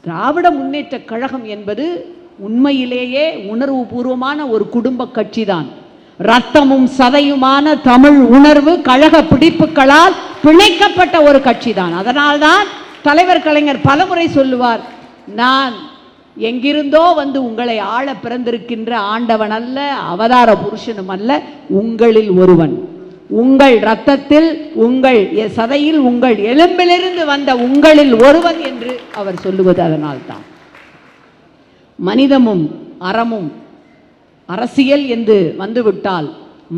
திராவிட முன்னேற்ற கழகம் என்பது உண்மையிலேயே உணர்வுபூர்வமான ஒரு குடும்ப கட்சி தான். ரத்தமும் சதையுமான தமிழ் உணர்வு கழக பிடிப்புகளால் பிணைக்கப்பட்ட ஒரு கட்சி தான். அதனால்தான் தலைவர் கலைஞர் பலமுறை சொல்லுவார், நான் எங்கிருந்தோ வந்து உங்களை ஆள பிறந்திருக்கின்ற ஆண்டவன் அல்ல, அவதார புருஷனும் அல்ல, உங்களில் ஒருவன், உங்கள் இரத்தத்தில் உங்கள் சதையில் உங்கள் எலும்பிலிருந்து வந்த உங்களில் ஒருவன் என்று அவர் சொல்லுவது அதனால்தான். மனிதமும் அறமும் அரசியல் என்று வந்துவிட்டால்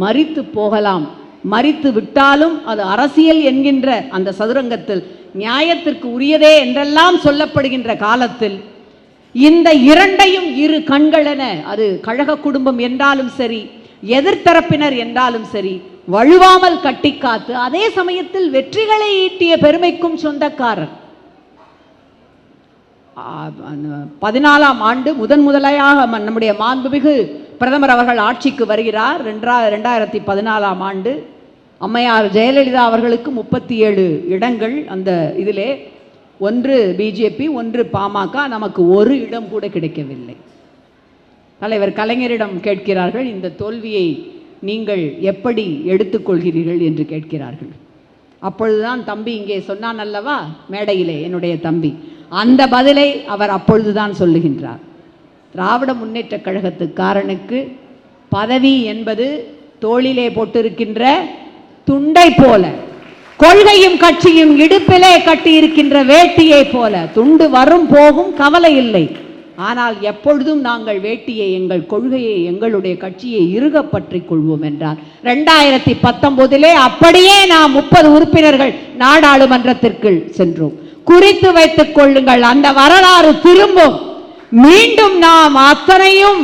மரித்து போகலாம், மரித்து விட்டாலும் அது அரசியல் என்கின்ற அந்த சதுரங்கத்தில் நியாயத்திற்கு உரியதே என்றெல்லாம் சொல்லப்படுகின்ற காலத்தில் இந்த இரண்டையும் இரு கண்களென, அது கழக குடும்பம் என்றாலும் சரி, எதிர்த்தரப்பினர் என்றாலும் சரி, வழுவாமல் கட்டி காத்து அதே சமயத்தில் வெற்றிகளை ஈட்டிய பெருமைக்கும் சொந்தக்காரர். 14ஆம் ஆண்டு முதலாக நம்முடைய மாண்புமிகு பிரதமர் அவர்கள் ஆட்சிக்கு வருகிறார். 2014ஆம் ஆண்டு அம்மையார் ஜெயலலிதா அவர்களுக்கு 37 இடங்கள். அந்த இதிலே ஒன்று பிஜேபி, ஒன்று பாமக, நமக்கு ஒரு இடம் கூட கிடைக்கவில்லை. தலைவர் கலைஞரிடம் கேட்கிறார்கள், இந்த தோல்வியை நீங்கள் எப்படி எடுத்துக்கொள்கிறீர்கள் என்று கேட்கிறார்கள். அப்பொழுதுதான் தம்பி இங்கே சொன்னான் அல்லவா மேடையிலே, என்னுடைய தம்பி, அந்த பதிலை அவர் அப்பொழுதுதான் சொல்லுகின்றார். திராவிட முன்னேற்ற கழகத்துக்காரனுக்கு பதவி என்பது தோளிலே போட்டிருக்கின்ற துண்டை போல, கொள்கையும் கட்சியும் இடுப்பிலே கட்டி இருக்கின்ற வேட்டியை போல, துண்டு வரும் போகும் கவலை இல்லை, ஆனால் எப்பொழுதும் நாங்கள் வேட்டியை, எங்கள் கொள்கையை, எங்களுடைய கட்சியை இறுக பற்றி கொள்வோம் என்றார். 2019 அப்படியே நாம் 30 உறுப்பினர்கள் நாடாளுமன்றத்திற்கு சென்றோம். குறித்து வைத்துக் கொள்ளுங்கள், அந்த வரலாறு திரும்பும். மீண்டும் நாம் அத்தனையும்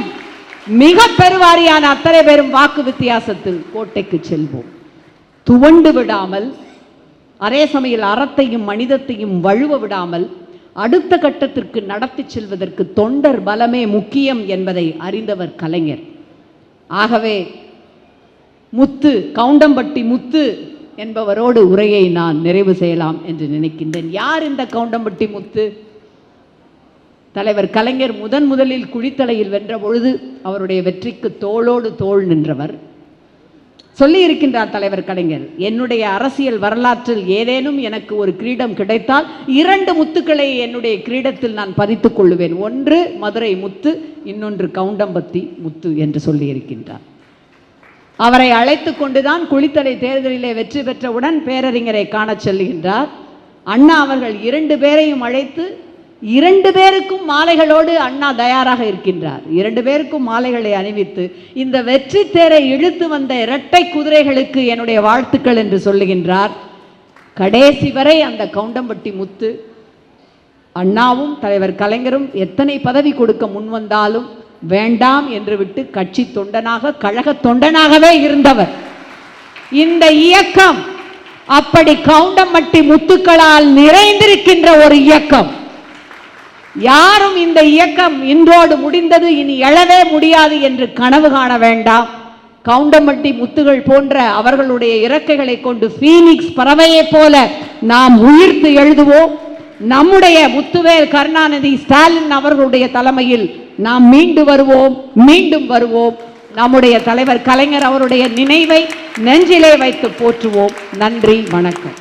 மிக பெருவாரியான அத்தனை பேரும் வாக்கு வித்தியாசத்தில் கோட்டைக்கு செல்வோம். துவண்டு விடாமல், அதே சமயம் அறத்தையும் மனிதத்தையும் வழுவ விடாமல் அடுத்த கட்டத்திற்கு நடத்தி செல்வதற்கு தொண்டர் பலமே முக்கியம் என்பதை அறிந்தவர் கலைஞர். ஆகவே முத்து, கவுண்டம்பட்டி முத்து என்பவரோடு உரையை நான் நிறைவு செய்யலாம் என்று நினைக்கின்றேன். யார் இந்த கவுண்டம்பட்டி முத்து? தலைவர் கலைஞர் முதலில் குழித்தலையில் வென்ற பொழுது அவருடைய வெற்றிக்கு தோளோடு தோள் நின்றவர். சொல்லி இருக்கின்றார் தலைவர் கலைஞர், என்னுடைய அரசியல் வரலாற்றில் ஏதேனும் எனக்கு ஒரு கிரீடம் கிடைத்தால் 2 முத்துக்களை என்னுடைய கிரீடத்தில் நான் பதித்துக் கொள்ளுவேன். ஒன்று மதுரை முத்து, இன்னொன்று கவுண்டம்பட்டி முத்து என்று சொல்லி இருக்கின்றார். அவரை அழைத்து கொண்டுதான் குளித்தலை தேர்தலிலே வெற்றி பெற்றவுடன் பேரறிஞரை காண செல்லுகின்றார். அண்ணா அவர்கள் 2 பேரையும் அழைத்து 2 பேருக்கும் மாலைகளோடு அண்ணா தயாராக இருக்கின்றார். 2 பேருக்கும் மாலைகளை அணிவித்து இந்த வெற்றி தேரை இழுத்து வந்த இரட்டை குதிரைகளுக்கு என்னுடைய வாழ்த்துக்கள் என்று சொல்லுகின்றார். கடைசி வரை அந்த கவுண்டம்பட்டி முத்து, அண்ணாவும் தலைவர் கலைஞரும் எத்தனை பதவி கொடுக்க முன்வந்தாலும் வேண்டாம் என்று விட்டு கட்சி தொண்டனாக, கழக தொண்டனாகவே இருந்தவர். இந்த இயக்கம் அப்படி கவுண்டம்பட்டி முத்துக்களால் நிறைந்திருக்கின்ற ஒரு இயக்கம். யாரும் இந்த இயக்கம் இன்றோடு முடிந்தது, இனி எழவே முடியாது என்று கனவு காண வேண்டாம். கவுண்டம்பட்டி முத்துகள் போன்ற அவர்களுடைய இறக்கைகளை கொண்டு பீனிக்ஸ் பறவையை போல நாம் உயிர்த்து எழுதுவோம். நம்முடைய முத்துவேல் கருணாநிதி ஸ்டாலின் அவர்களுடைய தலைமையில் நாம் மீண்டும் வருவோம். நம்முடைய தலைவர் கலைஞர் அவருடைய நினைவை நெஞ்சிலே வைத்து போற்றுவோம். நன்றி, வணக்கம்.